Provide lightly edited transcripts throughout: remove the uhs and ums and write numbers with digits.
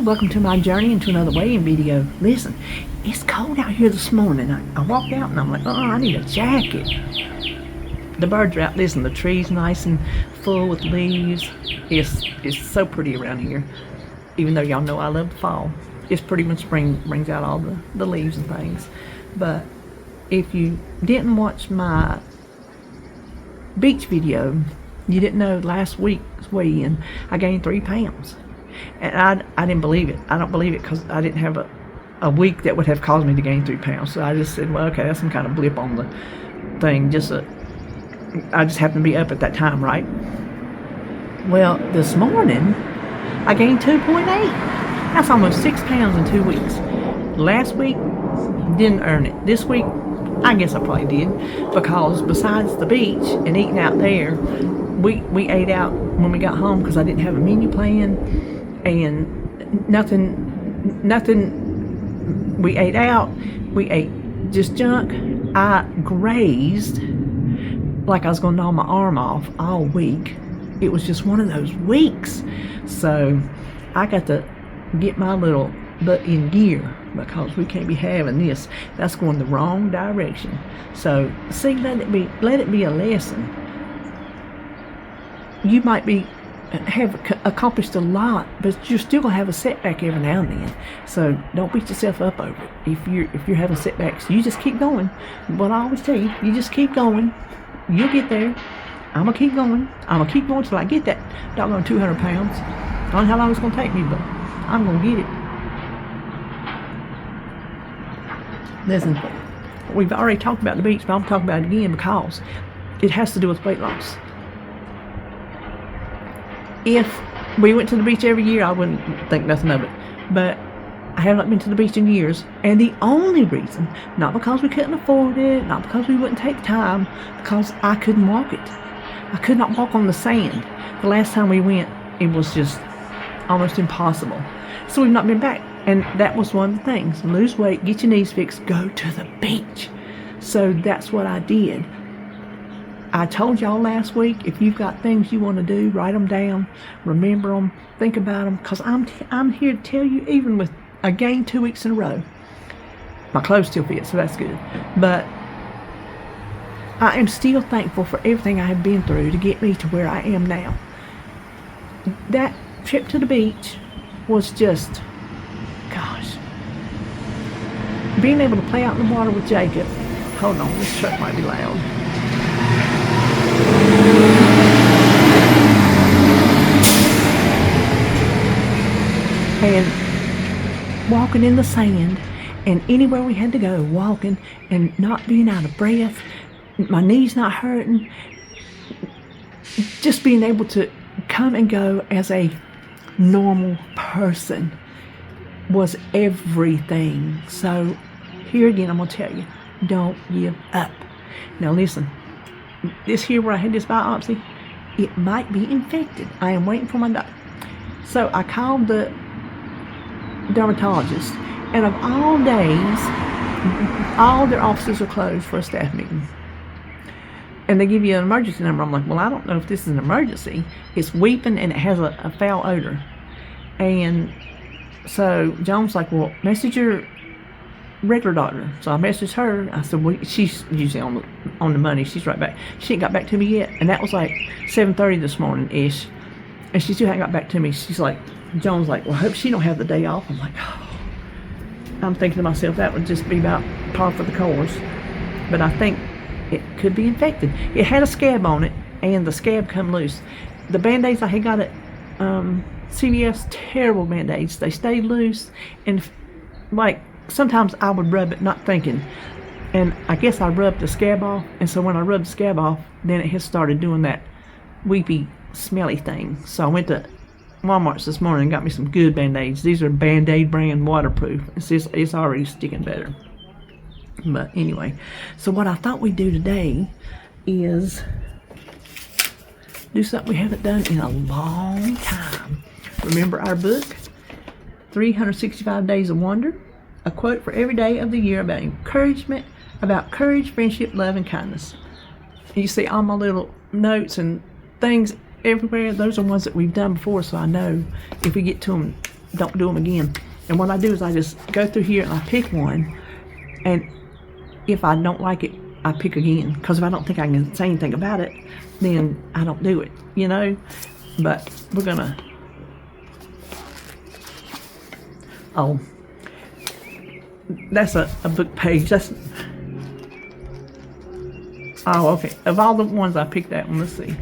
welcome to my journey into another weighing video. Listen, it's cold out here this morning. I walked out and I'm like, I need a jacket. The birds are out. Listen, the tree's nice and full with leaves. It's so pretty around here. Even though y'all know I love the fall. It's pretty when spring brings out all the leaves and things. But if you didn't watch my beach video, you didn't know last week's weigh-in, I gained 3 pounds. And I didn't believe it. I don't believe it because I didn't have a week that would have caused me to gain 3 pounds. So I just said, well, okay, that's some kind of blip on the thing. I just happened to be up at that time, right? Well, this morning, I gained 2.8. That's almost 6 pounds in 2 weeks. Last week, didn't earn it. This week, I guess I probably did, because besides the beach and eating out there, we ate out when we got home because I didn't have a menu plan. And nothing, we ate out, we ate just junk. I grazed like I was gonna gnaw my arm off all week. It was just one of those weeks. So I got to get my little butt in gear because we can't be having this. That's going the wrong direction. So see, let it be a lesson. You might have accomplished a lot, but you're still gonna have a setback every now and then. So don't beat yourself up over it. If you're having setbacks, you just keep going. What I always tell you, you just keep going. You'll get there. I'm gonna keep going. I'm gonna keep going till I get that doggone 200 pounds. I don't know how long it's gonna take me, but I'm gonna get it. Listen, we've already talked about the beach, but I'm talking about it again because it has to do with weight loss. If we went to the beach every year, I wouldn't think nothing of it. But I have not been to the beach in years. And the only reason, not because we couldn't afford it, not because we wouldn't take time, because I couldn't walk it. I could not walk on the sand. The last time we went, it was just almost impossible. So we've not been back. And that was one of the things. Lose weight, get your knees fixed, go to the beach. So that's what I did. I told y'all last week, if you've got things you want to do, write them down, remember them, think about them, because I'm here to tell you, even with I gained 2 weeks in a row, my clothes still fit, so that's good. But I am still thankful for everything I have been through to get me to where I am now. That trip to the beach was just, gosh, being able to play out in the water with Jacob. Hold on, this truck might be loud. And walking in the sand, and anywhere we had to go, walking and not being out of breath, my knees not hurting, just being able to come and go as a normal person was everything. So here again, I'm gonna tell you, don't give up. Now listen, this here where I had this biopsy, it might be infected. I am waiting for my doctor. So I called the dermatologist, and of all days, all their offices are closed for a staff meeting. And they give you an emergency number. I'm like, well, I don't know if this is an emergency. It's weeping and it has a foul odor. And so Joan's like, well, message your regular doctor. So I messaged her. I said, well, she's usually on the money. She's right back. She ain't got back to me yet. And that was like 7:30 this morning-ish. And she still hadn't got back to me. She's like, Joan's like, well, I hope she don't have the day off. I'm like, oh. I'm thinking to myself, that would just be about par for the course. But I think it could be infected. It had a scab on it, and the scab come loose. The Band-Aids I had got at CVS, terrible Band-Aids. They stayed loose, and like sometimes I would rub it not thinking, and I guess I rubbed the scab off, and so when I rubbed the scab off, then it has started doing that weepy, smelly thing. So I went to Walmart's this morning and got me some good Band-Aids. These are Band-Aid brand waterproof. It's already sticking better. But anyway, so what I thought we'd do today is do something we haven't done in a long time. Remember our book, 365 Days of Wonder? A quote for every day of the year about encouragement, about courage, friendship, love, and kindness. You see all my little notes and things everywhere. Those are ones that we've done before, so I know if we get to them don't do them again. And what I do is I just go through here and I pick one, and if I don't like it, I pick again. Because if I don't think I can say anything about it, then I don't do it, you know? But we're gonna, oh, that's a book page. That's, oh, okay. Of all the ones I picked that one, let's see.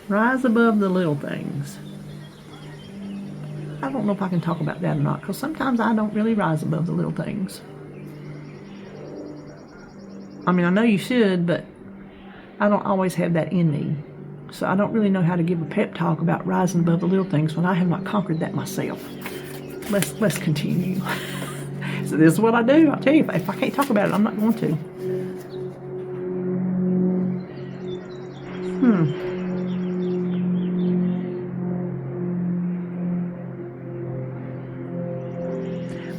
Rise above the little things. I don't know if I can talk about that or not, because sometimes I don't really rise above the little things. I mean, I know you should, but I don't always have that in me. So I don't really know how to give a pep talk about rising above the little things when I have not conquered that myself. Let's continue. So this is what I do. I'll tell you, if I can't talk about it, I'm not going to.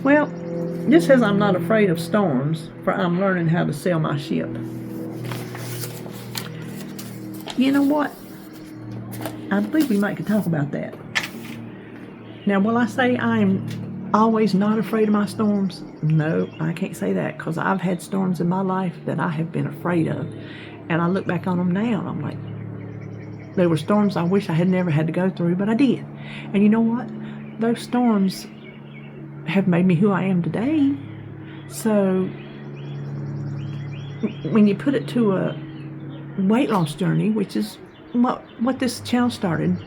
Well, this says I'm not afraid of storms, for I'm learning how to sail my ship. You know what? I believe we might could talk about that. Now, will I say I'm always not afraid of my storms? No, I can't say that, because I've had storms in my life that I have been afraid of. And I look back on them now and I'm like, there were storms I wish I had never had to go through, but I did. And you know what? Those storms have made me who I am today. So when you put it to a weight loss journey, which is what this channel started,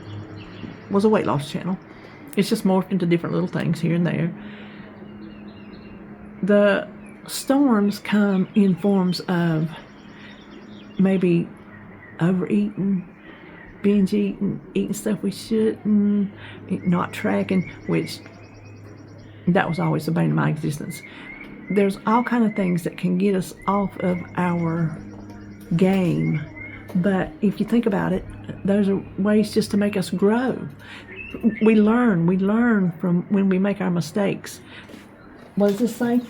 was a weight loss channel. It's just morphed into different little things here and there. The storms come in forms of maybe overeating, binge eating stuff we shouldn't, not tracking, which that was always the bane of my existence. There's all kind of things that can get us off of our game, but if you think about it, those are ways just to make us grow. We learn from when we make our mistakes. What does this say?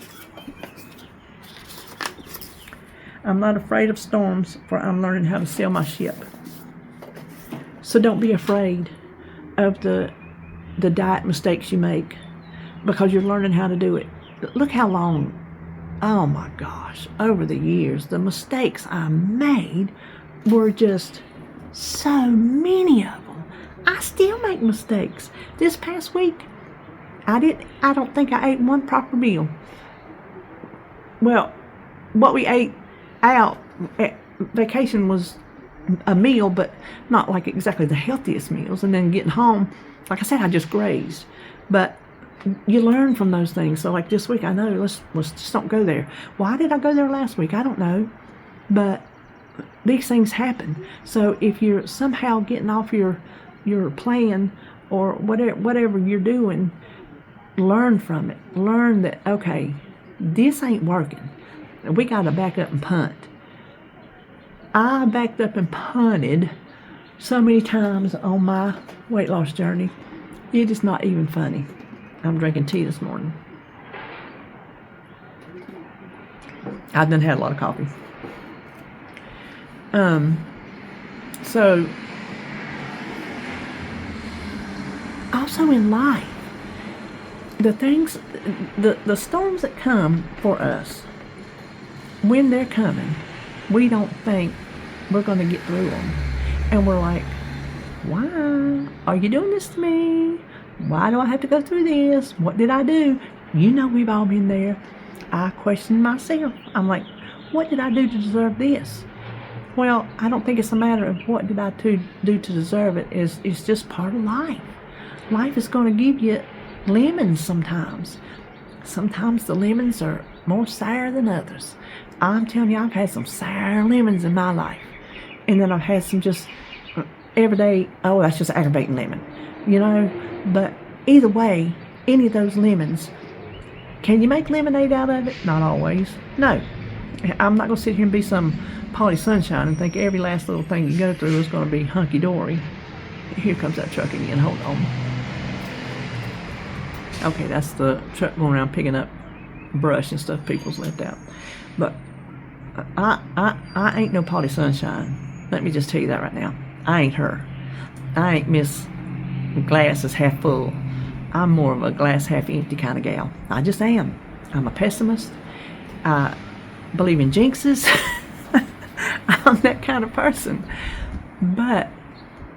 I'm not afraid of storms, for I'm learning how to sail my ship. So don't be afraid of the diet mistakes you make, because you're learning how to do it. Look how long, oh my gosh, over the years, the mistakes I made were just so many of them. I still make mistakes. This past week, I don't think I ate one proper meal. Well, what we ate out at vacation was a meal, but not like exactly the healthiest meals. And then getting home, like I said, I just grazed. But you learn from those things. So like this week, I know, let's just don't go there. Why did I go there last week? I don't know. But these things happen. So if you're somehow getting off your plan or whatever you're doing, learn from it. Learn that, okay, this ain't working. We got to back up and punt. I backed up and punted so many times on my weight loss journey. It is not even funny. I'm drinking tea this morning. I've done had a lot of coffee. So also in life, the storms that come for us, when they're coming, we don't think we're going to get through them. And we're like, why are you doing this to me? Why do I have to go through this? What did I do? You know, we've all been there. I question myself. I'm like, what did I do to deserve this? Well, I don't think it's a matter of what did I do to deserve it. It's just part of life. Life is going to give you lemons sometimes. Sometimes the lemons are more sour than others. I'm telling you, I've had some sour lemons in my life. And then I've had some just everyday, oh, that's just aggravating lemon. You know, but either way, any of those lemons, can you make lemonade out of it? Not always. No. I'm not going to sit here and be some Polly Sunshine and think every last little thing you go through is going to be hunky-dory. Here comes that truck again. Hold on. Okay, that's the truck going around picking up brush and stuff people's left out. But I ain't no Polly Sunshine. Let me just tell you that right now. I ain't her. I ain't Miss Glass is half full. I'm more of a glass half empty kind of gal. I just am. I'm a pessimist. I believe in jinxes. I'm that kind of person. But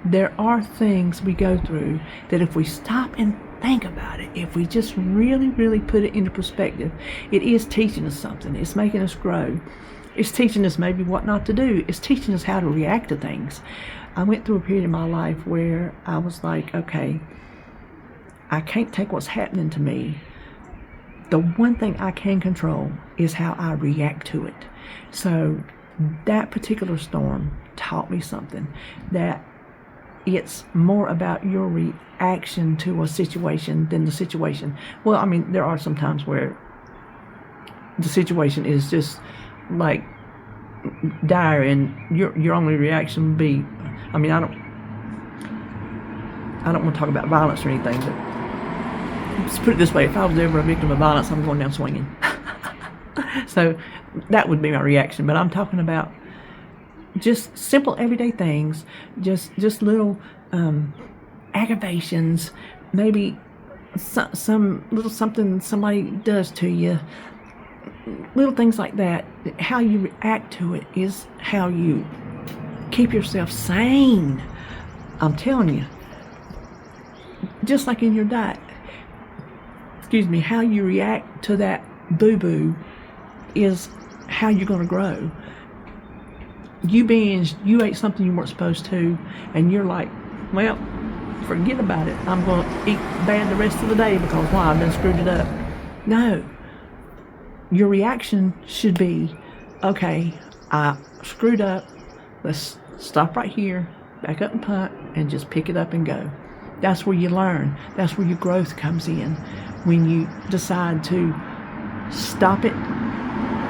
there are things we go through that if we stop and think about it, if we just really, really put it into perspective, it is teaching us something. It's making us grow. It's teaching us maybe what not to do. It's teaching us how to react to things. I went through a period in my life where I was like, okay, I can't take what's happening to me. The one thing I can control is how I react to it. So that particular storm taught me something, that it's more about your reaction to a situation than the situation. Well, I mean, there are some times where the situation is just like dire and your only reaction would be, I mean, I don't want to talk about violence or anything, but let's put it this way: if I was ever a victim of violence, I'm going down swinging. So that would be my reaction. But I'm talking about just simple everyday things, just little aggravations, maybe some little something somebody does to you, little things like that. How you react to it is how you keep yourself sane. I'm telling you, just like in your diet, how you react to that boo-boo is how you're going to grow. You binge, you ate something you weren't supposed to, and you're like, well, forget about it. I'm going to eat bad the rest of the day because why? I've done screwed it up. No. Your reaction should be, okay, I screwed up. Let's stop right here, back up and punt, and just pick it up and go. That's where you learn. That's where your growth comes in. When you decide to stop it,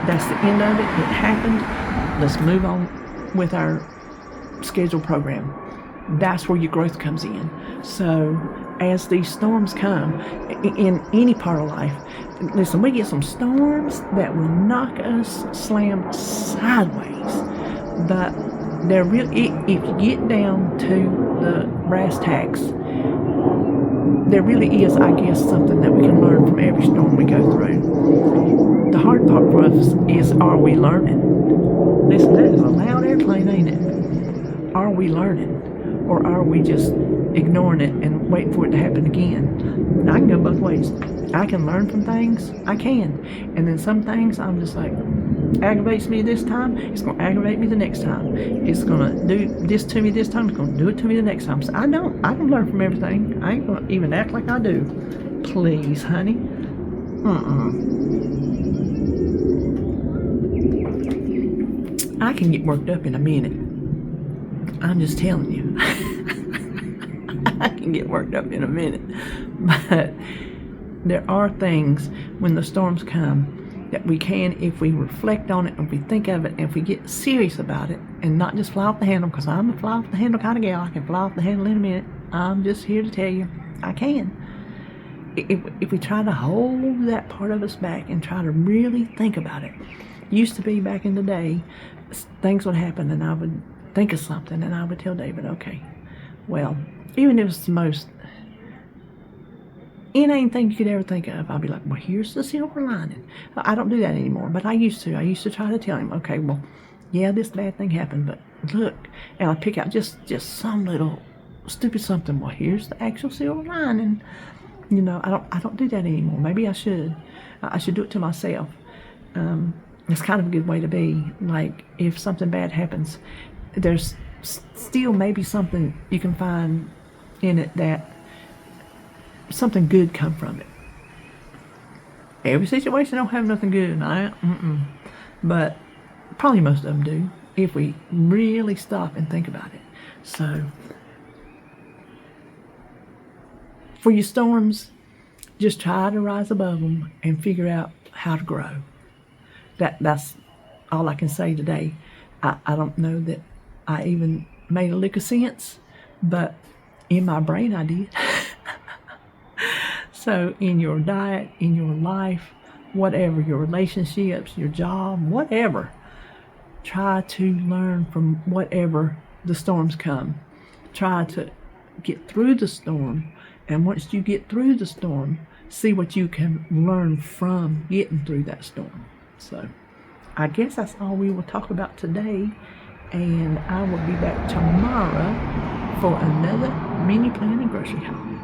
that's the end of it. It happened. Let's move on with our scheduled program. That's where your growth comes in. So as these storms come in any part of life, listen, we get some storms that will knock us slam sideways. But they're really, if you get down to the brass tacks, there really is, I guess, something that we can learn from every storm we go through. The hard part for us is, are we learning? Listen, that is a loud airplane, ain't it? Are we learning? Or are we just ignoring it and waiting for it to happen again? And I can go both ways. I can learn from things. I can. And then some things I'm just like, aggravates me this time, it's going to aggravate me the next time. It's going to do this to me this time, it's going to do it to me the next time. So I can learn from everything. I ain't going to even act like I do. Please, honey. I can get worked up in a minute. I'm just telling you. I can get worked up in a minute. But there are things when the storms come that we can, if we reflect on it, if we think of it, and if we get serious about it, and not just fly off the handle, because I'm a fly off the handle kind of gal. I can fly off the handle in a minute. I'm just here to tell you, I can. If we try to hold that part of us back and try to really think about it. Used to be back in the day, things would happen and I would think of something and I would tell David, okay, well, even if it's the most inane thing you could ever think of, I'll be like, well, here's the silver lining. I don't do that anymore, but I used to. I used to try to tell him, okay, well, yeah, this bad thing happened, but look, and I pick out just some little stupid something. Well, here's the actual silver lining. You know, I don't do that anymore. Maybe I should. I should do it to myself. It's kind of a good way to be. Like, if something bad happens, there's still maybe something you can find in it, that something good come from it. Every situation don't have nothing good in it, but probably most of them do, if we really stop and think about it. So, for your storms, just try to rise above them and figure out how to grow. That's all I can say today. I don't know that I even made a lick of sense, but in my brain I did. So in your diet, in your life, whatever, your relationships, your job, whatever, try to learn from whatever the storms come. Try to get through the storm, and once you get through the storm, see what you can learn from getting through that storm. So I guess that's all we will talk about today, and I will be back tomorrow for another mini planning grocery haul.